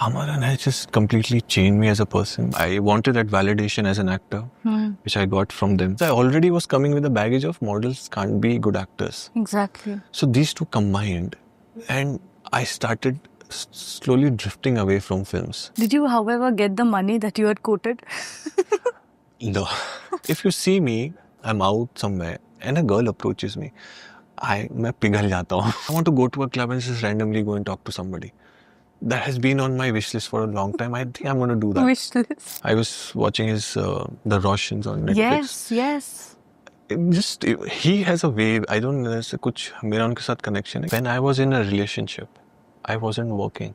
Amaran has just completely changed me as a person. I wanted that validation as an actor, which I got from them. I already was coming with the baggage of models can't be good actors. Exactly. So these two combined, and I started slowly drifting away from films. Did you, however, get the money that you had quoted? No. If you see me, I'm out somewhere and a girl approaches me, मैं पिघल जाता हूँ. I want to go to a club and just randomly go and talk to somebody. That has been on my wish list for a long time. I think I'm going to do that. Wish list. I was watching his The Roshans on Netflix. Yes. He has a way. I don't know. ऐसे कुछ मेरा उनके साथ connection है. When I was in a relationship, I wasn't working.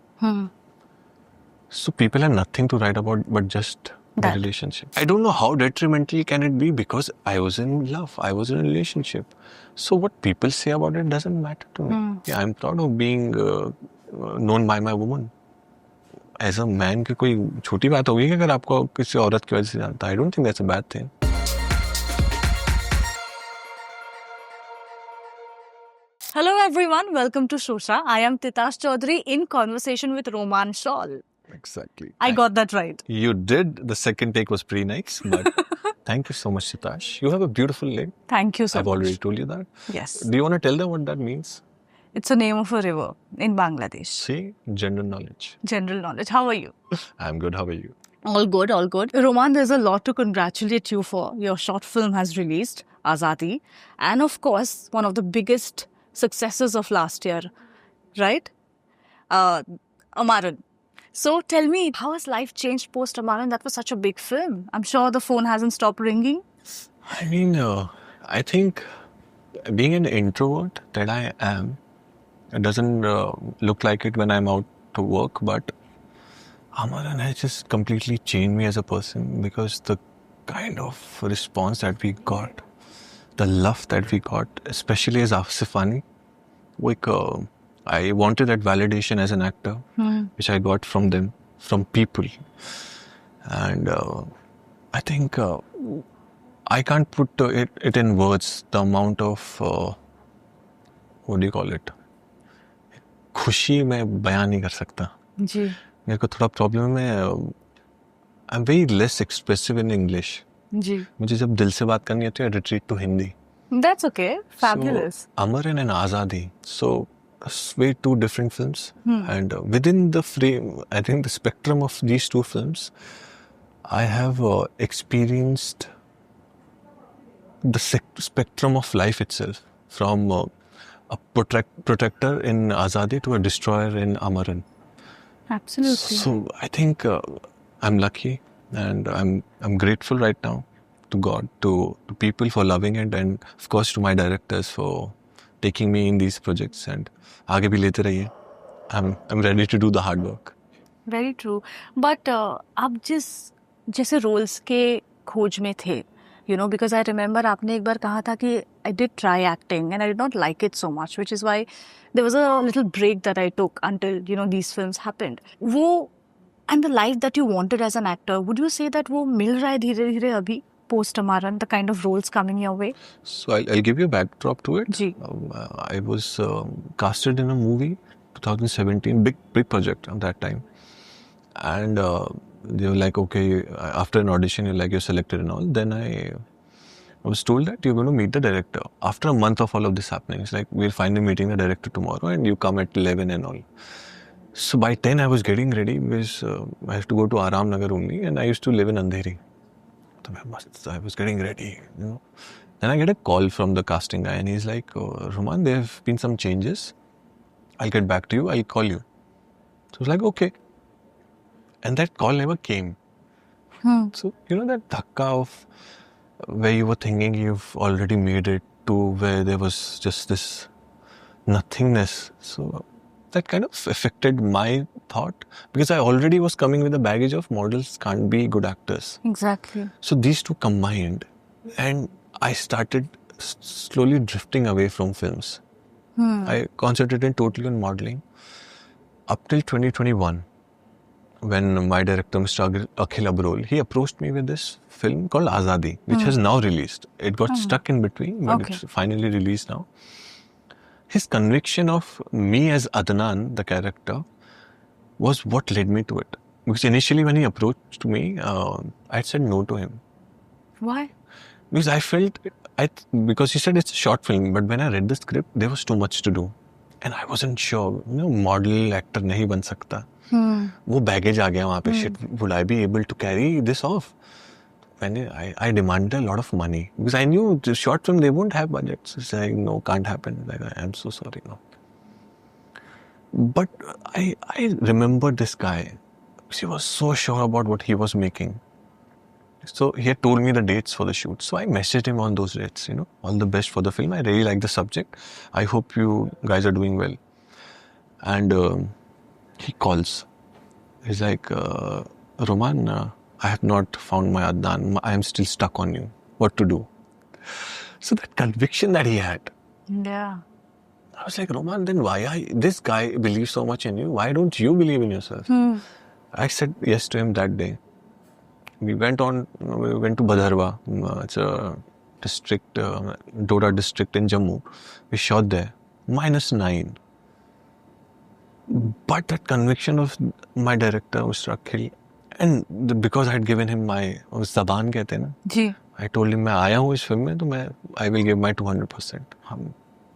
So people have nothing to write about but just the relationship. I don't know how detrimental can it be because I was in love. I was in a relationship. So what people say about it doesn't matter to me. Yeah, I'm proud of being known by my woman. As a man, की कोई छोटी बात होगी कि अगर आपको किसी औरत की वजह से जानता है. I don't think that's a bad thing. Hello everyone, welcome to Showsha. I am Titas Chowdhury in conversation with Rohman Shawl. Exactly. I got that right. You did. The second take was pretty nice, but thank you so much, Sitash. You have a beautiful name. Thank you so I've much. already told you that. Yes. Do you want to tell them what that means? It's a name of a river in Bangladesh. See, general knowledge. General knowledge. How are you? I'm good. How are you? All good, all good. Roman, there's a lot to congratulate you for. Your short film has released, Azaadi. And of course, one of the biggest successes of last year, right? Amaran. So tell me, how has life changed post Amaran? That was such a big film. I'm sure the phone hasn't stopped ringing. I mean, I think being an introvert that I am, it doesn't look like it when I'm out to work, but Amaran has just completely changed me as a person because the kind of response that we got, the love that we got, especially as Asifani, like I wanted that validation as an actor, which I got from them, from people. And I think I can't put it in words, the amount of, what do you call it? खुशी मैं बयान नहीं कर सकता. जी. मेरे को थोड़ा problem है. I'm very less expressive in English. जी. मुझे जब दिल से बात करनी होती है, I retreat to Hindi. That's okay. Fabulous. So, Amaran and Azaadi. So, way two different films. And within the frame, I think the spectrum of these two films, I have experienced the spectrum of life itself. From a protector in Azaadi to a destroyer in Amaran. Absolutely. So I think I'm lucky and I'm grateful right now to God, to people for loving it, and of course to my directors for taking me in these projects, and आगे भी लेते रहिए. I'm ready to do the hard work. Very true. But आप जैसे roles के खोज में थे, you know, because I remember आपने एक बार कहा था कि I did try acting and I did not like it so much, which is why there was a little break that I took until, you know, these films happened. वो and the life that you wanted as an actor, would you say that वो मिल रहा है धीरे-धीरे अभी post Amaran, the kind of roles coming your way? So I'll give you a backdrop to it. Ji. I was casted in a movie 2017, big project at that time, and they were like, okay, after an audition, you're selected and all. Then I was told that you're going to meet the director. After a month of all of this happening, it's like, we're finally meeting the director tomorrow and you come at 11 and all. So by 10, I was getting ready because I have to go to Aram Nagar only, and I used to live in Andheri. So I was getting ready, you know. Then I get a call from the casting guy and he's like, Roman, there have been some changes. I'll get back to you. I'll call you. So I was like, okay. And that call never came. So, you know, that dhakka of where you were thinking you've already made it to where there was just this nothingness. So that kind of affected my thought because I already was coming with the baggage of models can't be good actors. Exactly. So these two combined, and I started slowly drifting away from films. I concentrated totally on modeling up till 2021. When my director, Mr. Acclaimed, he approached me with this film called Azaadi, which has now released. It got stuck in between, but it's finally released now. His conviction of me as Adnan, the character, was what led me to it. Because initially when he approached me, I said no to him. Why? Because I felt, because he said it's a short film, but when I read the script, there was too much to do. And I wasn't sure, model actor नहीं बन सकता. वो baggage आ गया वहाँ पे. Shit, would I be able to carry this off? When I demanded a lot of money. Because I knew the short film, they won't have budgets. It's like, no, can't happen. Like, I'm so sorry, no. But I remember this guy. He was so sure about what he was making. So he had told me the dates for the shoot. So I messaged him on those dates, all the best for the film. I really like the subject. I hope you guys are doing well. And he calls. He's like, Roman, I have not found my Adnan. I am still stuck on you. What to do? So that conviction that he had. Yeah. I was like, Roman, then why this guy believes so much in you? Why don't you believe in yourself? I said yes to him that day. We went to Bhadarwa. It's a district, Doda district in Jammu. We shot there. -9. But that conviction of my director, Mr. Akhil, and because I had given him my zaban कहते हैं ना, I told him मैं आया हूँ इस film में तो I will give my 200%.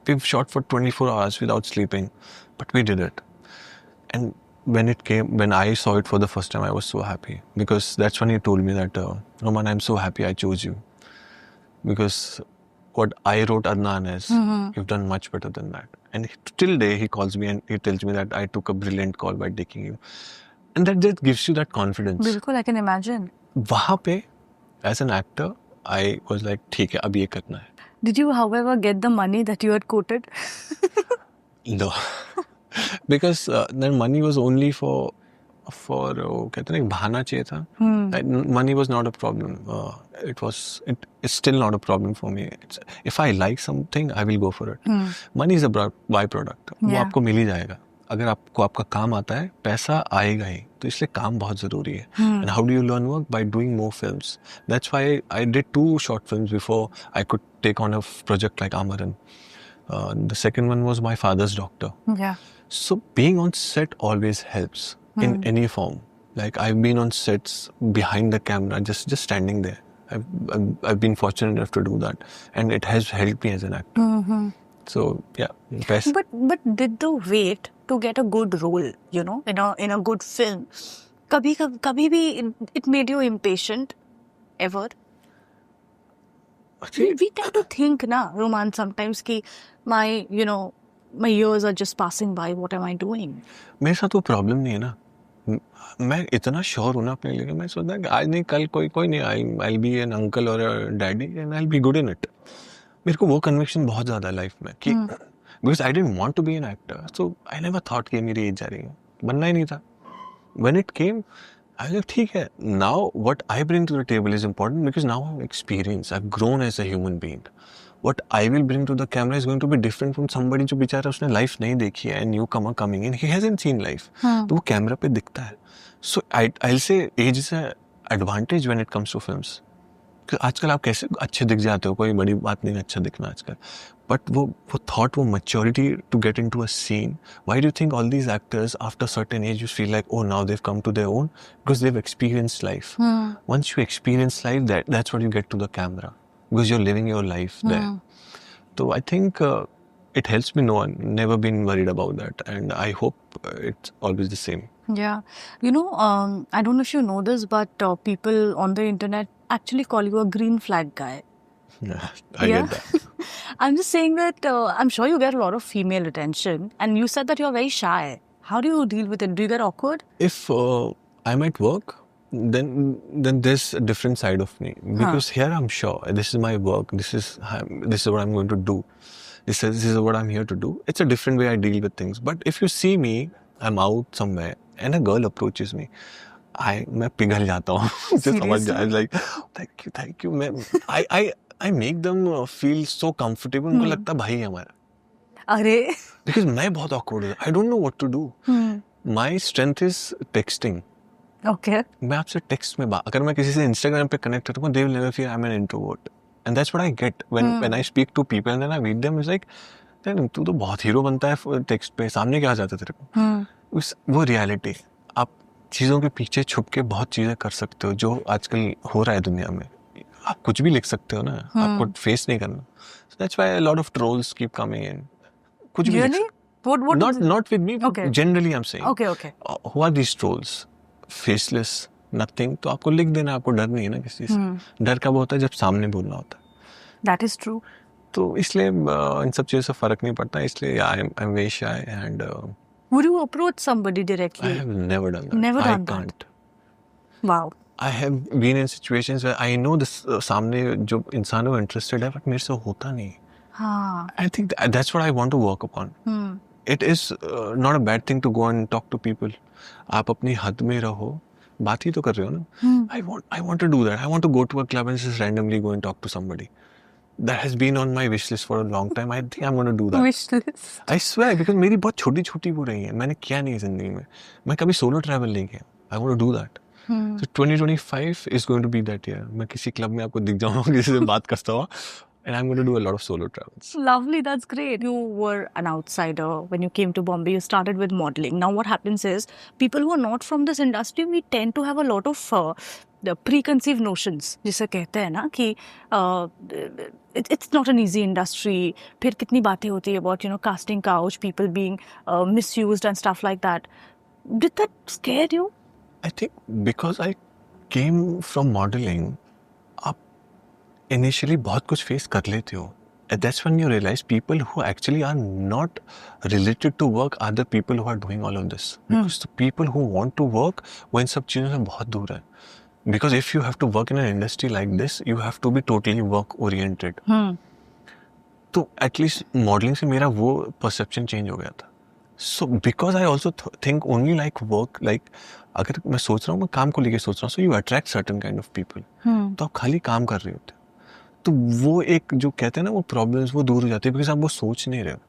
We've shot for 24 hours without sleeping, but we did it. And when I saw it for the first time, I was so happy, because that's when he told me that, Roman, I'm so happy I chose you, because what I wrote Adnan as, you've done much better than that. And till day he calls me and he tells me that I took a brilliant call by taking you. And that just gives you that confidence. बिल्कुल, I can imagine. वहाँ पे, as an actor, I was like, ठीक है, अब ये करना है. Did you, however, get the money that you had quoted? No. Because that money was only for कहते हैं बहाना चाहिए था. Money was not a problem. It is still not a problem for me. If I like something, I will go for it. Money is a byproduct. वो आपको मिल ही जाएगा. अगर आपको आपका काम आता है, पैसा आएगा ही. तो इसलिए काम बहुत जरूरी है. And how do you learn work? By doing more films. That's why I did 2 short films before I could take on a project like Amaran. The second one was My Father's Doctor. Yeah. So being on set always helps in any form. Like I've been on sets behind the camera, just standing there. I've been fortunate enough to do that, and it has helped me as an actor. So yeah, best. But did the wait to get a good role, in a good film, kabhi bhi it made you impatient, ever? We tend to think, Roman, sometimes ki my years are just passing by. What am I doing? मेरे साथ वो problem नहीं है ना. मैं इतना sure हूँ ना अपने लिए, मैं सोचता हूँ कि आज नहीं कल कोई नहीं, I'll be an uncle or a daddy and I'll be good in it. मेरे को वो कन्विक्शन बहुत ज़्यादा है लाइफ में कि because I didn't want to be an actor, so I never thought कि मेरी एज जा रही है, बनना ही नहीं था. When it came, I was like, ठीक है. Now what I bring to the table is important, because now I have experience. I've grown as a human being. What I will bring to the camera is going to be different from somebody जो बेचारा उसने life नहीं देखी है, newcomer coming in, he hasn't seen life. तो वो camera पे दिखता है. So I'll say age is an advantage when it comes to films. आजकल आप कैसे अच्छे दिख जाते हो, कोई बड़ी बात नहीं अच्छा दिखना आजकल. But वो thought, वो maturity to get into a scene. Why do you think all these actors after a certain age you feel like, oh, now they've come to their own? Because they've experienced life. Once you experience life, that's what you get to the camera. Because you're living your life there. So I think it helps me know. I've never been worried about that. And I hope it's always the same. Yeah. I don't know if you know this, but people on the internet actually call you a green flag guy. Yeah, I get that. I'm just saying that I'm sure you get a lot of female attention, and you said that you're very shy. How do you deal with it? Do you get awkward? If I'm at work, then there's a different side of me. Because here I'm sure this is my work. This is what I'm going to do. This is what I'm here to do. It's a different way I deal with things. But if you see me, I'm out somewhere and a girl approaches me, मैं पिघल जाता हूँ. समझ जाए, like thank you. I make them feel so comfortable. उनको लगता भाई है हमारा. अरे. Because मैं बहुत awkward हूँ. I don't know what to do. My strength is texting. Okay. मैं आपसे text में अगर मैं किसी से Instagram पे connect करता हूँ, they will never feel I'm an introvert. And that's what I get when I speak to people and then I meet them. It's like, तू तो बहुत हीरो बनता है text पे, सामने क्या आ जाता है तेरे को? वो रियलिटी, आप चीज़ों के पीछे छुप के बहुत चीज़ें कर सकते हो जो आजकल हो रहा है दुनिया में. आप कुछ भी लिख सकते हो ना, आपको फेस नहीं करना. That's why a lot of trolls keep coming in. कुछ भी लिख Really? सकते. What? Not with me, Okay. generally I'm saying. Okay. Who are these trolls? Faceless, nothing. तो आपको लिख देना, आपको डर नहीं है ना किसी से. डर कब होता है? जब सामने बोलना होता है. That is true. तो इसलिए इन सब चीज़ों से फर्क नहीं पड़ता. इसलिए I'm very shy and Would you approach somebody I directly? have never done that. Never I done that. can't. Wow. I have been in situations where I know this सामने जो इंसान है interested है, but मेरे से होता नहीं. हाँ. I think that's what I want to work upon. It is not a bad thing to go and talk to people. आप अपनी हद में रहो, बात ही तो कर रहे हो ना. I want to do that. I want to go to a club and just randomly go and talk to somebody. That has been on my wish list for a long time. I think I'm going to do that. Wish list. I swear, because मेरी बहुत छोटी-छोटी वो रही है. मैंने किया नहीं जिंदगी में. मैं कभी solo travel नहीं किया. I want to do that. So 2025 is going to be that year. मैं किसी क्लब में आपको दिख जाऊंगा, किसी से बात करता हुआ. And I'm going to do a lot of solo travels. Lovely, that's great. You were an outsider when you came to Bombay. You started with modeling. Now, what happens is people who are not from this industry, we tend to have a lot of the preconceived notions. जिसे कहते हैं ना कि it's not an easy industry. फिर कितनी बातें होती है about casting couch, people being misused and stuff like that. Did that scare you? I think because I came from modeling, initially बहुत कुछ फेस कर लेते हो. And that's when you realize people who actually are not related to work are the people who are doing all of this. Because the people who want to work वो इन सब चीज़ों से बहुत दूर है. Because if you have to work in an industry like this, you have to be totally work oriented. तो at least modeling से मेरा वो perception change हो गया था. So because I also think only like work, like अगर मैं सोच रहा हूँ, मैं काम को लेके सोच रहा हूँ, so you attract certain kind of people. तो आप खाली काम कर रहे होते हो. तो वो एक जो कहते हैं ना वो प्रॉब्लम्स वो दूर हो जाती है बिकॉज आप वो सोच नहीं रहे हो.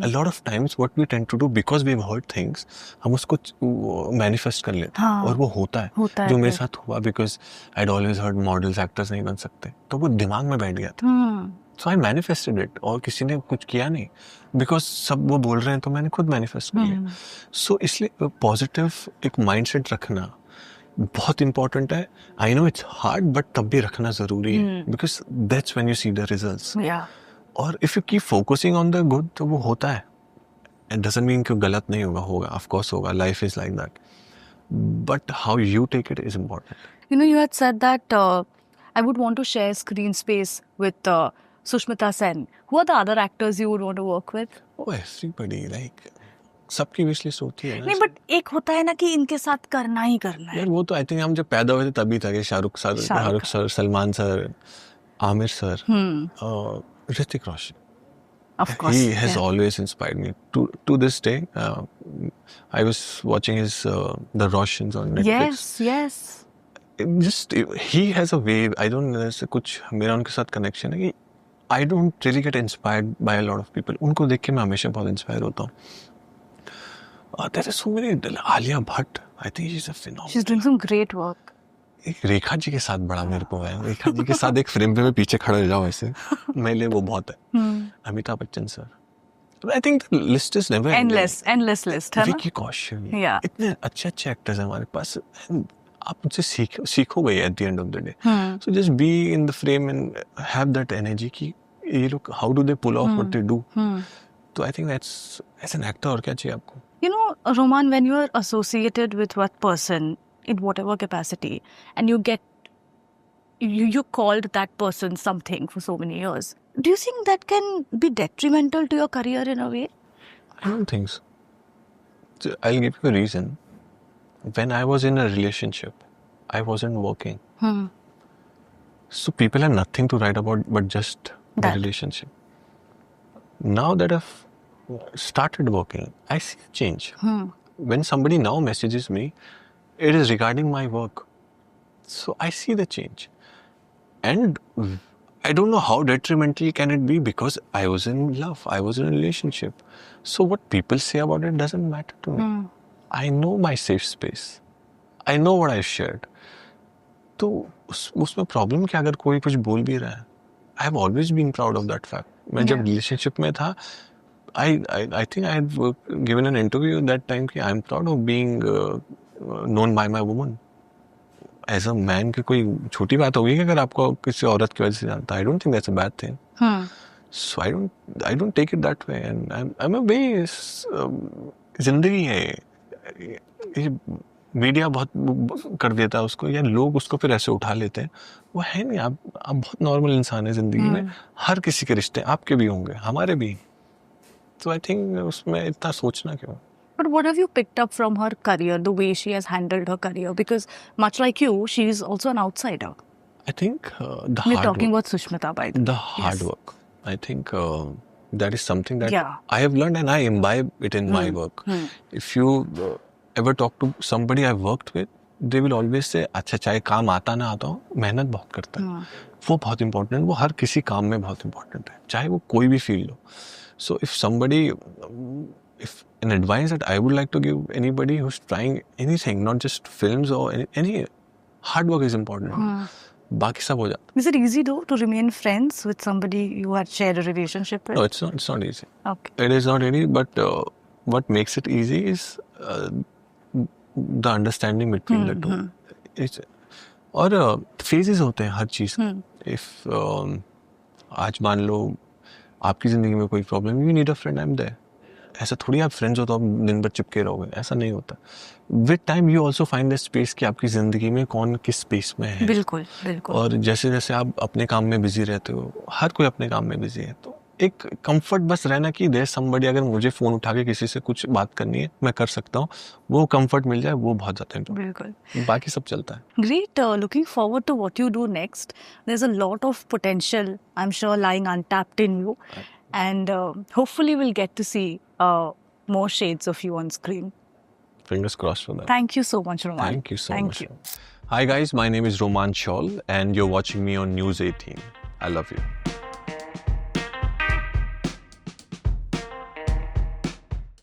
A lot of times what we tend to do because we've heard things, हम उसको मैनिफेस्ट कर लेते हैं. और वो होता है जो मेरे साथ हुआ because I'd always heard models actors नहीं बन सकते, तो वो दिमाग में बैठ गया था. So I manifested it और किसी ने कुछ किया नहीं because सब वो बोल रहे हैं तो मैंने खुद मैनिफेस्ट कर लिया. So इसलिए पॉजिटिव एक माइंडसेट रखना बहुत इंपॉर्टेंट है. I know it's hard but तब भी रखना जरूरी है because that's when you see the results. और if you keep focusing on the good तो वो होता है. इट डजंट मीन कि गलत नहीं होगा ऑफ कोर्स होगा. Life is like that, but how you take it is important. You had said that I would want to share screen space with Sushmita Sen. Who are the other actors you would want to work with? Oh, everybody, like सबकी wish list होती है ना. नहीं, but एक होता है ना कि इनके साथ करना ही करना है. यार वो तो आई थिंक हम जब पैदा हुए थे तभी था कि Shahrukh sir, Salman sir, Aamir sir, Hrithik Roshan. Of course, he has always inspired me to this day. I was watching his the Roshans on Netflix. Yes. Just he has a way. I don't know. ऐसे कुछ मेरा उनके साथ कनेक्शन है कि I don't really get inspired by a lot of people. उनको देख के मैं हमेशा बहुत इंस्पायर होता हूँ. There are so many. Alia Bhatt, I think she's a phenomenal. She's doing some great work. एक रेखा जी के साथ बड़ा मेरे को है. रेखा जी के साथ एक फ्रेम पे मैं पीछे खड़ा रह जाऊँ ऐसे. मेरे लिए वो बहुत है. Amitabh Bachchan sir. I think the list is never endless list है ना. विकी कौशल. Yeah. इतने अच्छे एक्टर्स हैं हमारे पास. आप उनसे सीखोगे at the end of the day. So just be in the frame and have that energy कि ये लोग how do they pull off what they do. So I think that's as an actor और क्या चाहिए आपको. Roman, when you are associated with one person in whatever capacity and you called that person something for so many years, do you think that can be detrimental to your career in a way? I don't think so. So I'll give you a reason. When I was in a relationship, I wasn't working. So people have nothing to write about but just the relationship. Now that I've started working, I see a change. When somebody now messages me, it is regarding my work. So I see the change. And I don't know how detrimental can it be because I was in love, I was in a relationship. So what people say about it doesn't matter to me. I know my safe space. I know what I've shared. तो उसमें problem क्या अगर कोई कुछ बोल भी रहा है. I have always been proud of that fact. मैं जब रिलेशनशिप में था, I think I had given an interview at that time कि I'm proud of being known by my woman. As a man की कोई छोटी बात होगी कि अगर आपको किसी औरत की वजह से जानता है. I don't think that's a bad thing. So I don't take it that way, and I'm a way जिंदगी है ये मीडिया बहुत कर देता है उसको, या लोग उसको फिर ऐसे उठा लेते हैं. वो है नहीं. आप बहुत नॉर्मल इंसान है जिंदगी में. हर किसी के रिश्ते आपके भी होंगे, हमारे भी. So I think उसमें इतना सोचना क्यों. But what have you picked up from her career, the way she has handled her career? Because much like you, she is also an outsider. I think the We're hard talking work. about Sushmita, by the way. The hard work. I think that is something that Yeah. I have learned, and I imbibe it in my work. If you ever talk to somebody I've worked with, they will always say, अच्छा चाहे काम आता ना आता हो, मेहनत बहुत करता है. वो बहुत important है. वो हर किसी काम में बहुत important है, चाहे वो कोई भी फील्ड हो. So if an advice that I would like to give anybody who's trying anything, not just films or any hard work is important. बाकी सब हो जाता. Is it easy though to remain friends with somebody you had shared a relationship with? No, it's not easy. Okay. It is not easy, but what makes it easy is the understanding between the two. It's, और phases होते हैं हर चीज. If आज मान लो आपकी जिंदगी में कोई problem, you need a friend, I'm there. ऐसा थोड़ी आप फ्रेंड्स हो तो आप दिन भर चिपके रहोगे, ऐसा नहीं होता. With time you also find the space कि आपकी जिंदगी में कौन किस स्पेस में है. बिल्कुल बिल्कुल. और जैसे जैसे आप अपने काम में बिजी रहते हो, हर कोई अपने काम में बिजी है, तो एक कंफर्ट बस रहना कि देयर समबडी, अगर मुझे फोन उठा के किसी से कुछ बात करनी है मैं कर सकता हूँ, वो कंफर्ट मिल जाए, वो बहुत ज्यादा है. बिल्कुल. बाकी सब चलता है. Great. Looking forward to what you do next. There's a lot of potential, I'm sure, lying untapped in you. And hopefully we'll get to see more shades of you on screen. Fingers crossed for that. Thank you so much, Rohman. Thank you so much. Thank you. Hi guys, my name is Rohman Shawl and you're watching me on News 18. I love you.